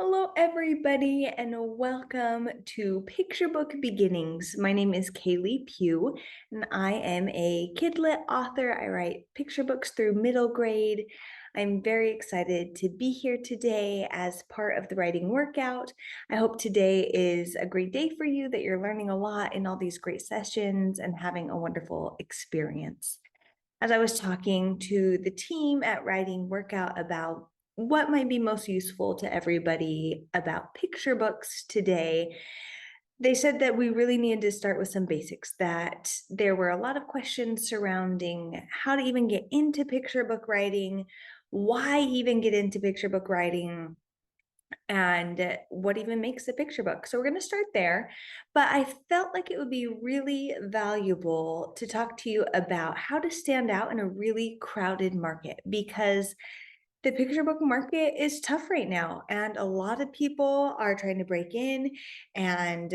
Hello, everybody, and welcome to Picture Book Beginnings. My name is Kailei Pew, and I am a kidlit author. I write picture books through middle grade. I'm very excited to be here today as part of the writing workout. I hope today is a great day for you, that you're learning a lot in all these great sessions and having a wonderful experience. As I was talking to the team at Writing Workout about what might be most useful to everybody about picture books today, they said that we really needed to start with some basics, that there were a lot of questions surrounding how to even get into picture book writing, why even get into picture book writing, and what even makes a picture book. So we're going to start there, but I felt like it would be really valuable to talk to you about how to stand out in a really crowded market, because the picture book market is tough right now, and a lot of people are trying to break in and,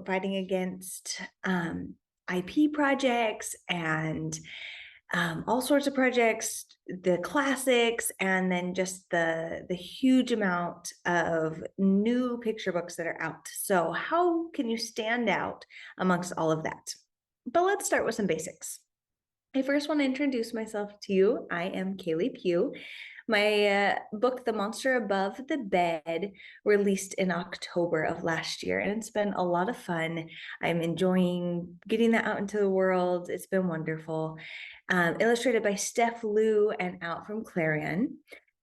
fighting against IP projects and all sorts of projects, the classics, and then just the huge amount of new picture books that are out. So how can you stand out amongst all of that? But let's start with some basics. I first want to introduce myself to you. I am Kailei Pew. My book, The Monster Above the Bed, released in October of last year, and it's been a lot of fun. I'm enjoying getting that out into the world. It's been wonderful. Illustrated by Steph Liu and out from Clarion,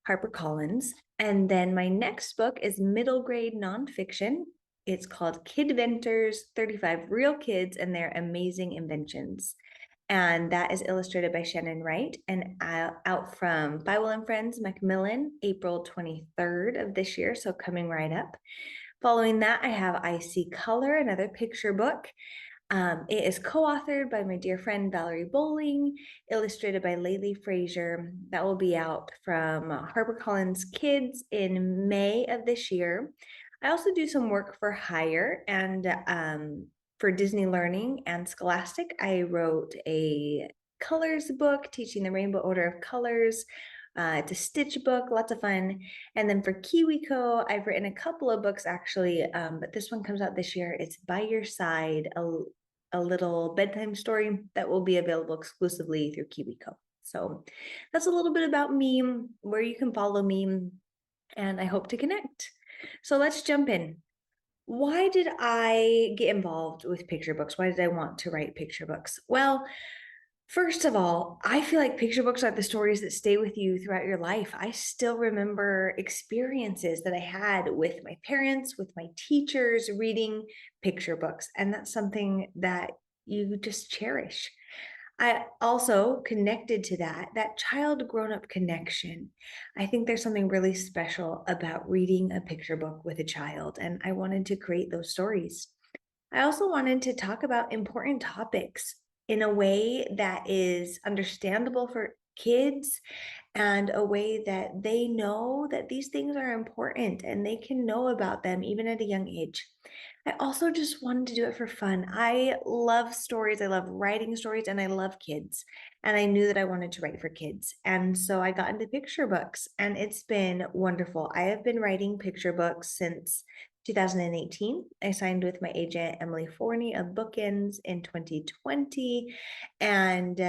HarperCollins. And then my next book is middle grade nonfiction. It's called KID-VENTORS, 35 Real Kids and Their Amazing Inventions. And that is illustrated by Shannon Wright and out from By Will and Friends, Macmillan, April 23rd of this year, so coming right up. Following that, I have I See Color, another picture book. It is co-authored by my dear friend Valerie Bolling, illustrated by Laylie Frazier. That will be out from HarperCollins Kids in May of this year. I also do some work for hire, and for Disney Learning and Scholastic, I wrote a colors book, Teaching the Rainbow Order of Colors. It's a stitch book, lots of fun. And then for KiwiCo, I've written a couple of books actually, but this one comes out this year. It's By Your Side, a little bedtime story that will be available exclusively through KiwiCo. So that's a little bit about me, where you can follow me, and I hope to connect. So let's jump in. Why did I get involved with picture books? Why did I want to write picture books? Well, first of all, I feel like picture books are the stories that stay with you throughout your life. I still remember experiences that I had with my parents, with my teachers, reading picture books. And that's something that you just cherish. I also connected to that child grown-up connection. I think there's something really special about reading a picture book with a child, and I wanted to create those stories. I also wanted to talk about important topics in a way that is understandable for kids and a way that they know that these things are important and they can know about them even at a young age. I also just wanted to do it for fun. I love stories. I love writing stories, and I love kids. And I knew that I wanted to write for kids. And so I got into picture books, and it's been wonderful. I have been writing picture books since 2018. I signed with my agent, Emily Forney of Bookends in 2020, and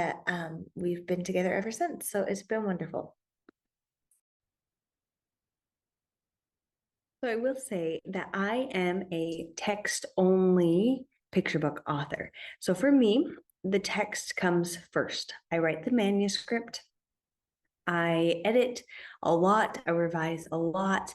we've been together ever since. So it's been wonderful. So I will say that I am a text-only picture book author. So for me, the text comes first. I write the manuscript. I edit a lot. I revise a lot.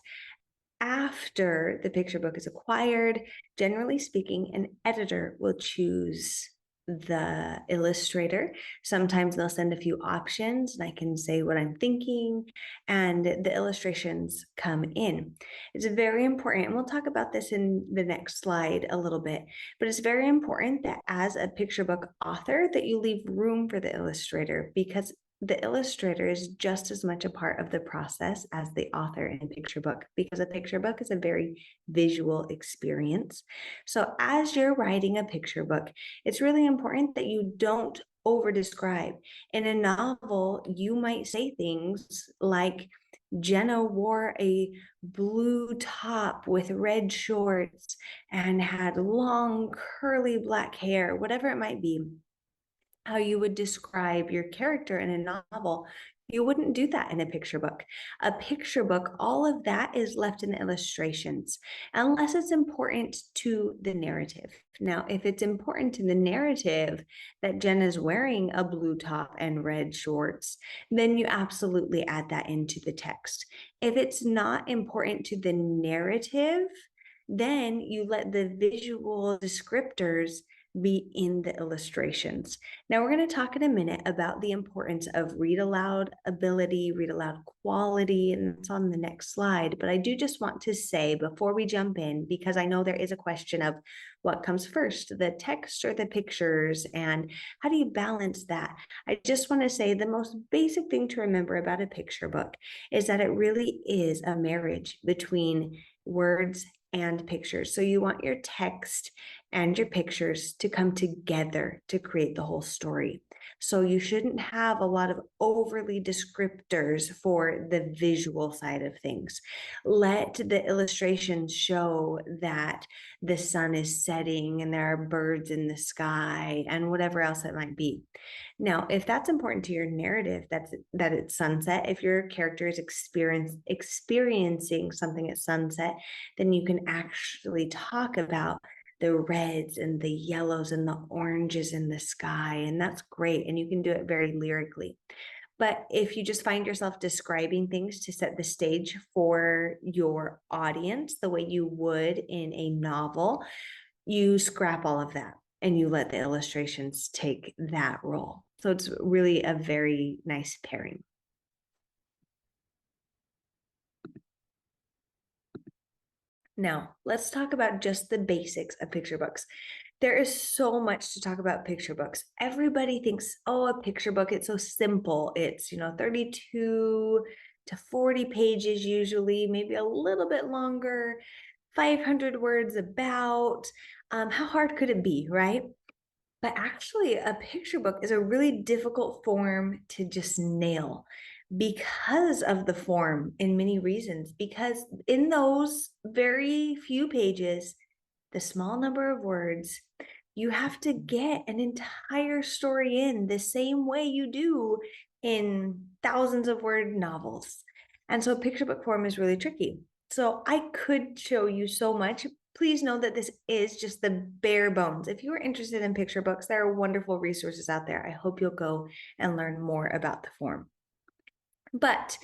After the picture book is acquired, generally speaking, an editor will choose the illustrator. Sometimes they'll send a few options, and I can say what I'm thinking, and the illustrations come in. It's very important, and we'll talk about this in the next slide a little bit, but it's very important that as a picture book author that you leave room for the illustrator, because the illustrator is just as much a part of the process as the author in a picture book, because a picture book is a very visual experience. So as you're writing a picture book, it's really important that you don't over describe. In a novel, you might say things like, Jenna wore a blue top with red shorts and had long curly black hair, whatever it might be, how you would describe your character in a novel. You wouldn't do that in a picture book. A picture book, all of that is left in the illustrations, unless it's important to the narrative. Now, if it's important to the narrative that Jen is wearing a blue top and red shorts, then you absolutely add that into the text. If it's not important to the narrative, then you let the visual descriptors be in the illustrations. Now we're going to talk in a minute about the importance of read aloud ability, read aloud quality, and it's on the next slide. But I do just want to say before we jump in, because I know there is a question of what comes first, the text or the pictures, and how do you balance that? I just want to say the most basic thing to remember about a picture book is that it really is a marriage between words and pictures. So you want your text and your pictures to come together to create the whole story. So you shouldn't have a lot of overly descriptors for the visual side of things. Let the illustrations show that the sun is setting and there are birds in the sky and whatever else it might be. Now, if that's important to your narrative, that it's sunset, if your character is experiencing something at sunset, then you can actually talk about the reds and the yellows and the oranges in the sky, and that's great. And you can do it very lyrically. But if you just find yourself describing things to set the stage for your audience the way you would in a novel, you scrap all of that and you let the illustrations take that role. So it's really a very nice pairing. Now, let's talk about just the basics of picture books. There is so much to talk about picture books. Everybody thinks, oh, a picture book, it's so simple. It's, 32 to 40 pages usually, maybe a little bit longer, 500 words about. How hard could it be, right? But actually, a picture book is a really difficult form to just nail because of the form in many reasons. Because in those very few pages, the small number of words, you have to get an entire story in the same way you do in thousands of word novels. And so picture book form is really tricky. So I could show you so much. Please know that this is just the bare bones. If you are interested in picture books, there are wonderful resources out there. I hope you'll go and learn more about the form. But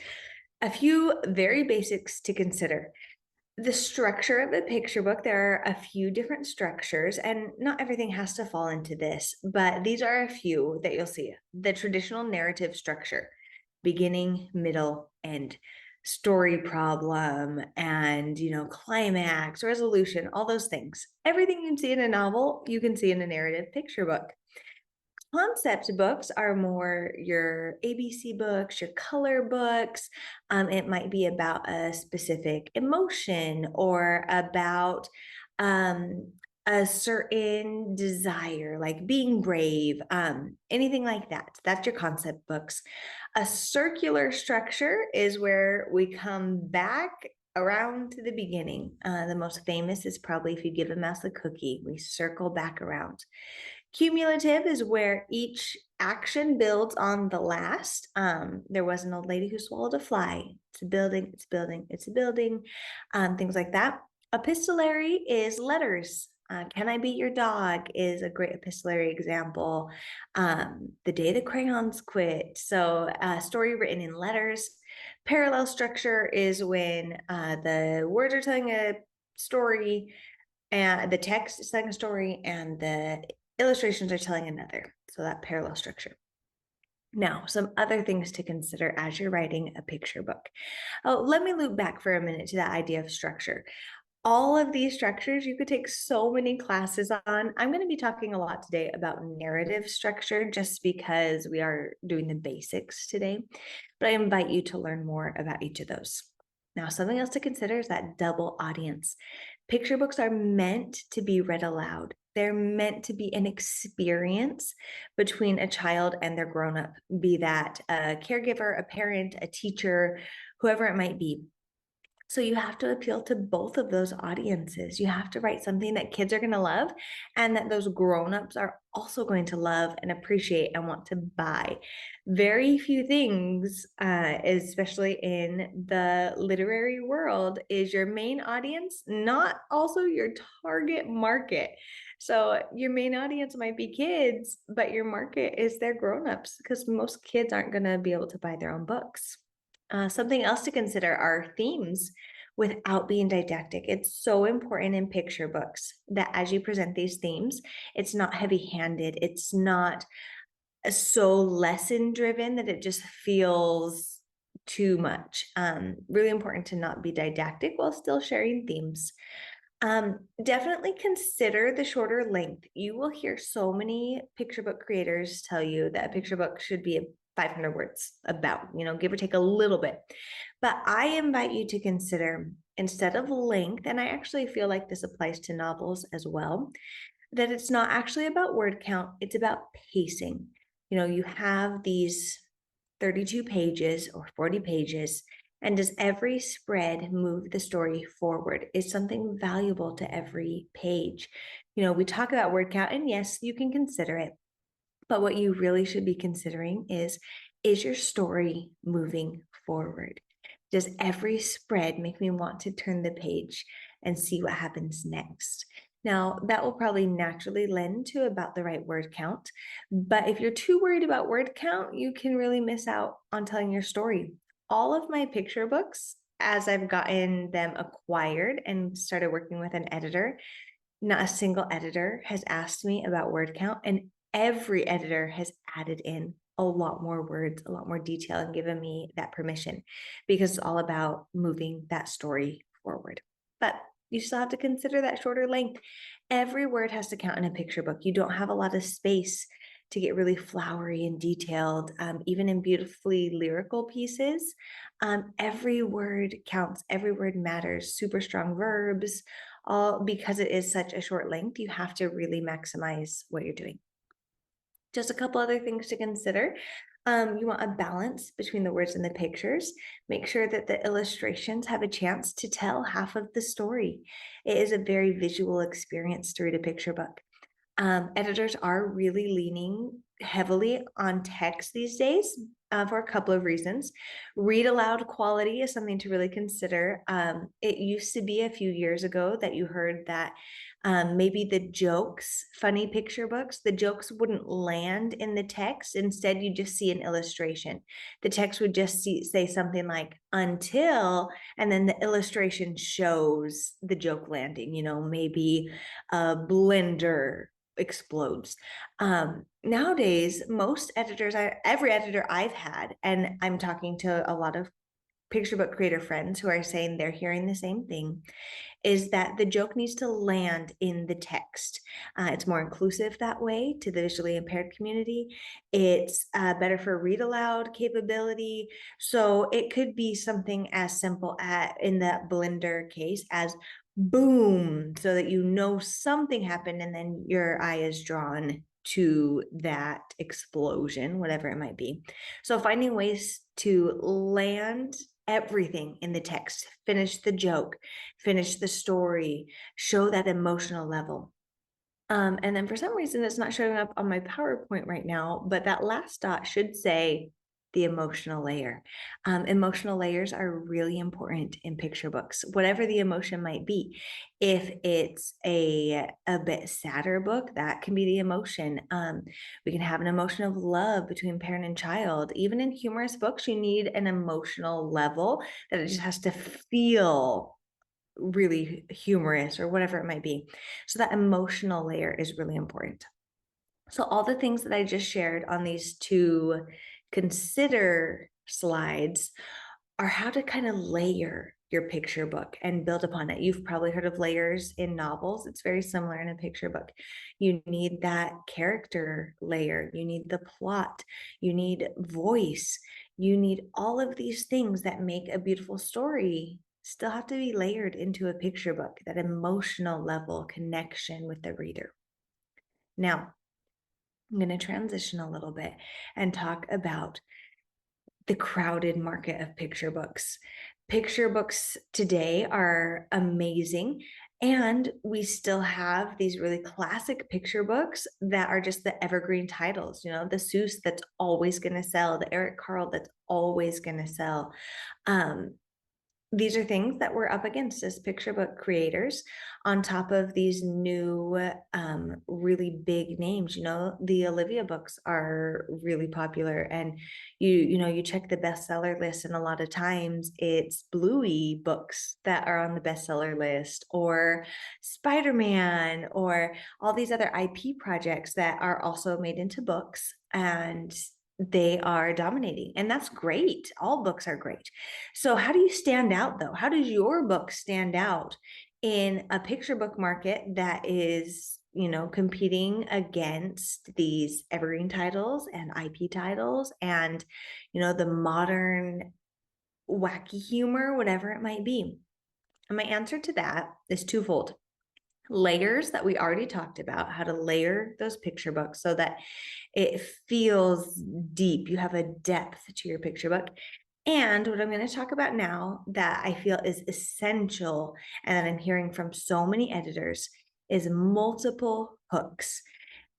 a few very basics to consider. The structure of a picture book, there are a few different structures, and not everything has to fall into this, but these are a few that you'll see. The traditional narrative structure, beginning, middle, end, story problem, and climax, resolution, all those things. Everything you can see in a novel, you can see in a narrative picture book. Concept books are more your ABC books, your color books. It might be about a specific emotion or about a certain desire, like being brave, anything like that. That's your concept books. A circular structure is where we come back around to the beginning. The most famous is probably If You Give a Mouse a Cookie, we circle back around. Cumulative is where each action builds on the last. There was an old lady who swallowed a fly. It's a building, it's a building, it's a building, things like that. Epistolary is letters. Can I Beat Your Dog is a great epistolary example. The Day the Crayons Quit. So a story written in letters. Parallel structure is when the words are telling a story and the text is telling a story and the illustrations are telling another. So that parallel structure. Now, some other things to consider as you're writing a picture book. Oh, let me loop back for a minute to that idea of structure. All of these structures you could take so many classes on. I'm going to be talking a lot today about narrative structure just because we are doing the basics today, but I invite you to learn more about each of those. Now, something else to consider is that double audience. Picture books are meant to be read aloud. They're meant to be an experience between a child and their grown-up, be that a caregiver, a parent, a teacher, whoever it might be. So you have to appeal to both of those audiences. You have to write something that kids are going to love and that those grown-ups are also going to love and appreciate and want to buy. Very few things, especially in the literary world, is your main audience not also your target market. So your main audience might be kids, but your market is their grown-ups, because most kids aren't going to be able to buy their own books. Something else to consider are themes without being didactic. It's so important in picture books that as you present these themes, it's not heavy-handed. It's not so lesson driven that it just feels too much. Really important to not be didactic while still sharing themes. Definitely consider the shorter length. You will hear so many picture book creators tell you that a picture book should be 500 words, about, give or take a little bit. But I invite you to consider, instead of length, and I actually feel like this applies to novels as well, that it's not actually about word count, it's about pacing. You have these 32 pages or 40 pages, and does every spread move the story forward? Is something valuable to every page? We talk about word count, and yes, you can consider it, but what you really should be considering is your story moving forward? Does every spread make me want to turn the page and see what happens next? Now, that will probably naturally lend to about the right word count, but if you're too worried about word count, you can really miss out on telling your story. All of my picture books, as I've gotten them acquired and started working with an editor, not a single editor has asked me about word count, and every editor has added in a lot more words, a lot more detail, and given me that permission, because it's all about moving that story forward. But you still have to consider that shorter length. Every word has to count in a picture book. You don't have a lot of space to get really flowery and detailed, even in beautifully lyrical pieces. Every word counts, every word matters. Super strong verbs, all because it is such a short length, you have to really maximize what you're doing. Just a couple other things to consider. You want a balance between the words and the pictures. Make sure that the illustrations have a chance to tell half of the story. It is a very visual experience to read a picture book. Editors are really leaning heavily on text these days, for a couple of reasons. Read aloud quality is something to really consider. It used to be a few years ago that you heard that maybe the jokes, funny picture books, the jokes wouldn't land in the text. Instead, you just see an illustration. The text would just say something like until, and then the illustration shows the joke landing, maybe a blender explodes. Nowadays, most editors, every editor I've had, and I'm talking to a lot of picture book creator friends who are saying they're hearing the same thing, is that the joke needs to land in the text. It's more inclusive that way to the visually impaired community. It's better for read aloud capability. So it could be something as simple as, in that blender case, as boom, so that something happened, and then your eye is drawn to that explosion, whatever it might be. So finding ways to land everything in the text, finish the joke, finish the story, show that emotional level. And then for some reason, it's not showing up on my PowerPoint right now, but that last dot should say the emotional layer. Emotional layers are really important in picture books, whatever the emotion might be. If it's a bit sadder book, that can be the emotion. We can have an emotion of love between parent and child. Even in humorous books, you need an emotional level that it just has to feel really humorous or whatever it might be. So that emotional layer is really important. So all the things that I just shared on these two consider slides are how to kind of layer your picture book and build upon it. You've probably heard of layers in novels. It's very similar in a picture book. You need that character layer. You need the plot. You need voice. You need all of these things that make a beautiful story still have to be layered into a picture book, that emotional level connection with the reader. Now, I'm going to transition a little bit and talk about the crowded market of picture books. Picture books today are amazing, and we still have these really classic picture books that are just the evergreen titles, you know, the Seuss that's always going to sell, the Eric Carle that's always going to sell. These are things that we're up against as picture book creators, on top of these new really big names. You know, the Olivia books are really popular, and you check the bestseller list, and a lot of times it's Bluey books that are on the bestseller list, or Spider-Man, or all these other IP projects that are also made into books, and they are dominating, and that's great. All books are great. So how do you stand out, though? How does your book stand out in a picture book market that is, competing against these evergreen titles and IP titles and, the modern wacky humor, whatever it might be? And my answer to that is twofold. Layers that we already talked about, how to layer those picture books so that it feels deep. You have a depth to your picture book. And what I'm going to talk about now that I feel is essential, and that I'm hearing from so many editors, is multiple hooks.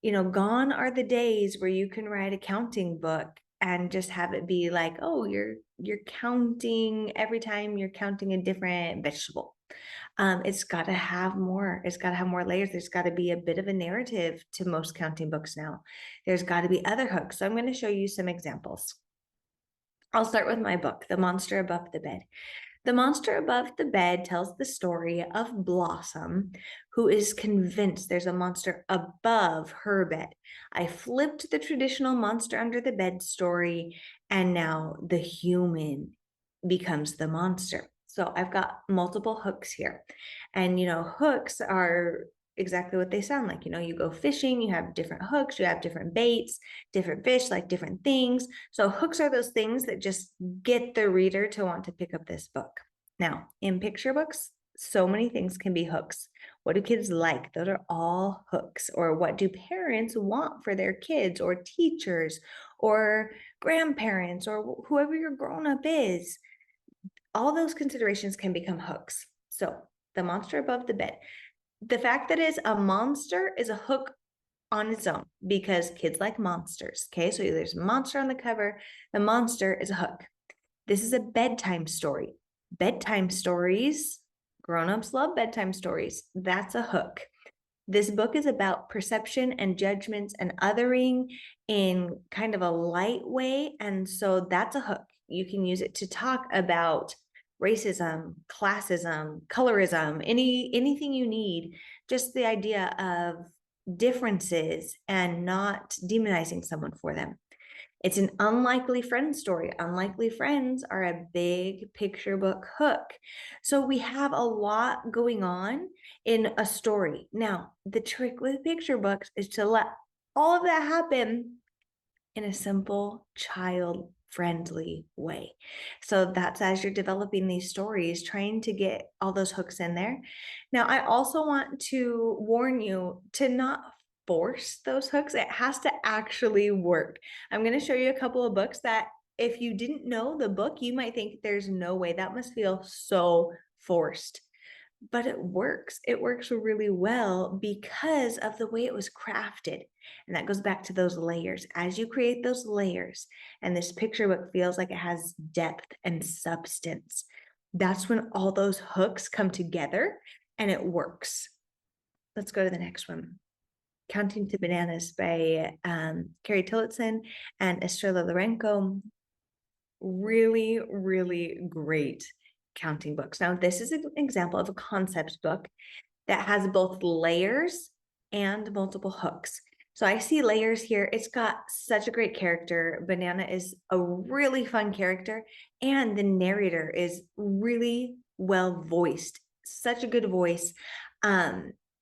Gone are the days where you can write a counting book and just have it be like, oh, you're counting every time you're counting a different vegetable. It's got to have more. It's got to have more layers. There's got to be a bit of a narrative to most counting books now. There's got to be other hooks. So I'm going to show you some examples. I'll start with my book, The Monster Above the Bed. The Monster Above the Bed tells the story of Blossom, who is convinced there's a monster above her bed. I flipped the traditional monster under the bed story, and now the human becomes the monster. So I've got multiple hooks here. And, hooks are exactly what they sound like. You go fishing, you have different hooks, you have different baits, different fish like different things. So hooks are those things that just get the reader to want to pick up this book. Now, in picture books, so many things can be hooks. What do kids like? Those are all hooks. Or what do parents want for their kids, or teachers, or grandparents, or whoever your grown-up is? All those considerations can become hooks. So The Monster Above the Bed. The fact that it's a monster is a hook on its own, because kids like monsters. Okay, so there's a monster on the cover. The monster is a hook. This is a bedtime story. Bedtime stories, grown-ups love bedtime stories. That's a hook. This book is about perception and judgments and othering in kind of a light way. And so that's a hook. You can use it to talk about racism, classism, colorism, anything you need. Just the idea of differences and not demonizing someone for them. It's an unlikely friend story. Unlikely friends are a big picture book hook. So we have a lot going on in a story. Now, the trick with picture books is to let all of that happen in a simple, child-friendly way. So that's as you're developing these stories, trying to get all those hooks in there. Now, I also want to warn you to not force those hooks. It has to actually work. I'm going to show you a couple of books that if you didn't know the book, you might think there's no way. That must feel so forced. But it works. It works really well because of the way it was crafted. And that goes back to those layers. As you create those layers, and this picture book feels like it has depth and substance, that's when all those hooks come together and it works. Let's go to the next one. Counting to Bananas by Carrie Tillotson and Estrella Lorenco. Really, really great counting books. Now, this is an example of a concept book that has both layers and multiple hooks. So I see layers here. It's got such a great character. Banana is a really fun character, and the narrator is really well voiced. Such a good voice.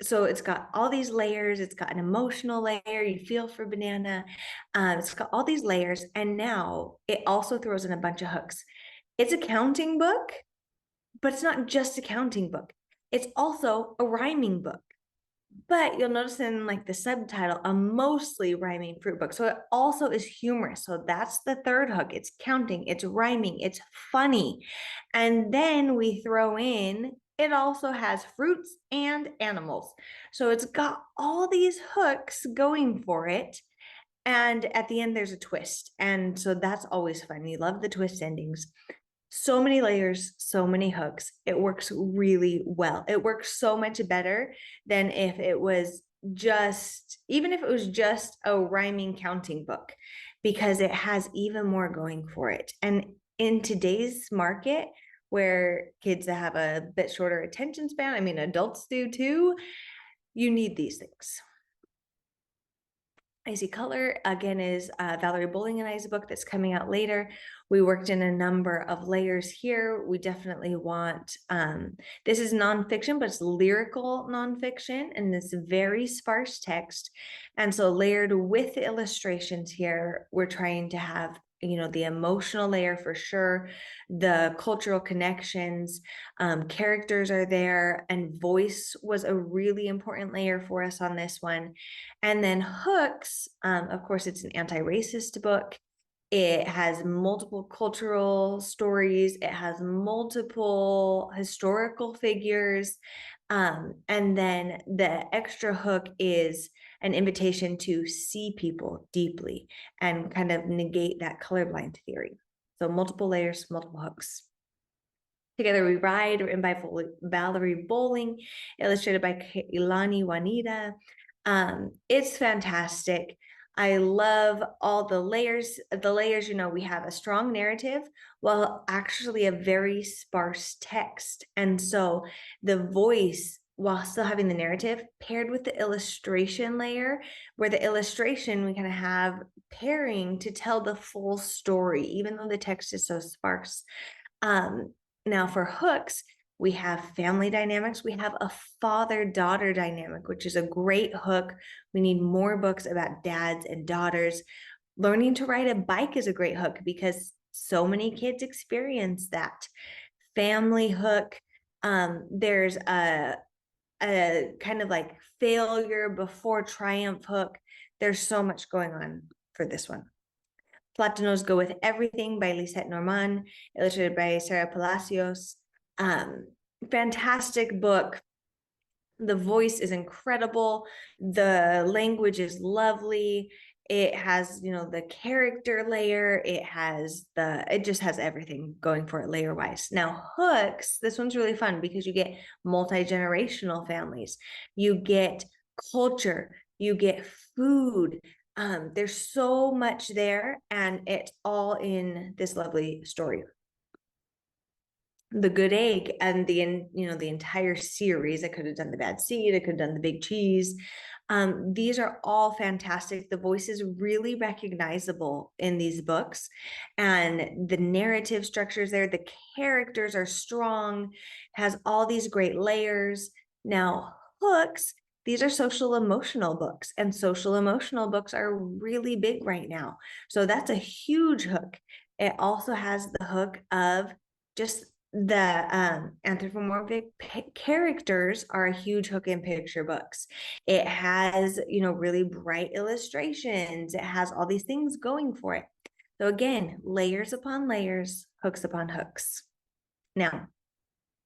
So it's got all these layers. It's got an emotional layer. You feel for Banana. It's got all these layers. And now it also throws in a bunch of hooks. It's a counting book, but it's not just a counting book. It's also a rhyming book. But you'll notice in like the subtitle, a mostly rhyming fruit book. So it also is humorous. So that's the third hook. It's counting, it's rhyming, it's funny. And then we throw in, it also has fruits and animals. So it's got all these hooks going for it. And at the end, there's a twist. And so that's always fun. You love the twist endings. So many layers, so many hooks. It works really well. It works so much better than if it was just, even if it was just a rhyming counting book, because it has even more going for it. And in today's market, where kids have a bit shorter attention span, I mean, adults do too, you need these things. Icy Color, again, is Valerie Bolling and I's book that's coming out later. We worked in a number of layers here. We definitely want, this is nonfiction, but it's lyrical nonfiction, and this very sparse text. And so layered with the illustrations here, we're trying to have, you know, the emotional layer for sure, the cultural connections, characters are there, and voice was a really important layer for us on this one. And then hooks, of course, it's an anti-racist book. It has multiple cultural stories. It has multiple historical figures. And then the extra hook is an invitation to see people deeply and kind of negate that colorblind theory. So multiple layers, multiple hooks. Together We Ride, written by Valerie Bolling, illustrated by Ilani Juanita. It's fantastic. I love all the layers. The layers, you know, we have a strong narrative while actually a very sparse text. And so the voice, while still having the narrative, paired with the illustration layer, where the illustration we kind of have pairing to tell the full story, even though the text is so sparse. Now for hooks, we have family dynamics. We have a father-daughter dynamic, which is a great hook. We need more books about dads and daughters. Learning to ride a bike is a great hook because so many kids experience that. Family hook. There's a kind of like failure before triumph hook. There's so much going on for this one. Platanos Go With Everything by Lisette Norman, illustrated by Sarah Palacios. Fantastic book. The voice is incredible. The language is lovely. It has, you know, the character layer. It just has everything going for it layer wise. Now, hooks, this one's really fun because you get multi-generational families. You get culture. You get food. There's so much there, and it's all in this lovely story. The Good Egg and the entire series. I could have done The Bad Seed. I could have done The Big Cheese. These are all fantastic. The voice is really recognizable in these books, and the narrative structure is there. The characters are strong, has all these great layers. Now, hooks, these are social emotional books, and social emotional books are really big right now. So that's a huge hook. It also has the hook of just the anthropomorphic characters are a huge hook in picture books. It has, you know, really bright illustrations. It has all these things going for it. So again, layers upon layers, hooks upon hooks. Now,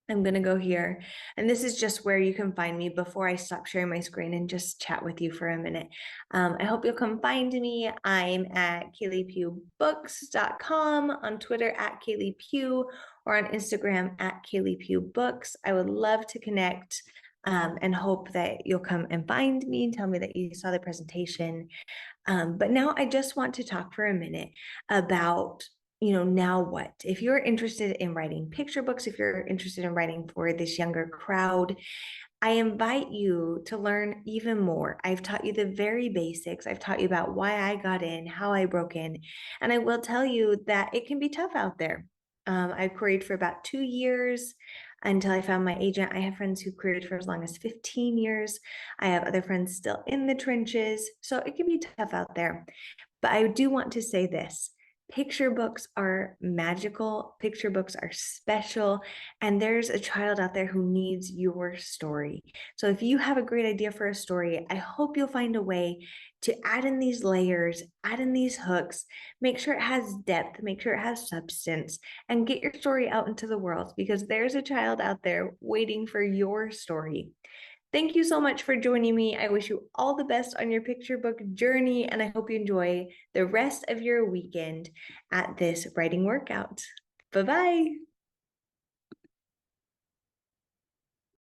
I'm going to go here, and this is just where you can find me before I stop sharing my screen and just chat with you for a minute. I hope you'll come find me. I'm at KaileiPewBooks.com, on Twitter at Kailei Pew, or on Instagram at Kailei Pew Books. I would love to connect and hope that you'll come and find me and tell me that you saw the presentation. But now I just want to talk for a minute about, you know, now what? If you're interested in writing picture books, if you're interested in writing for this younger crowd, I invite you to learn even more. I've taught you the very basics. I've taught you about why I got in, how I broke in, and I will tell you that it can be tough out there. I queried for about 2 years until I found my agent. I have friends who queried for as long as 15 years. I have other friends still in the trenches, so it can be tough out there. But I do want to say this. Picture books are magical, picture books are special, and there's a child out there who needs your story. So if you have a great idea for a story, I hope you'll find a way to add in these layers, add in these hooks, make sure it has depth, make sure it has substance, and get your story out into the world because there's a child out there waiting for your story. Thank you so much for joining me. I wish you all the best on your picture book journey, and I hope you enjoy the rest of your weekend at this writing workout. Bye-bye.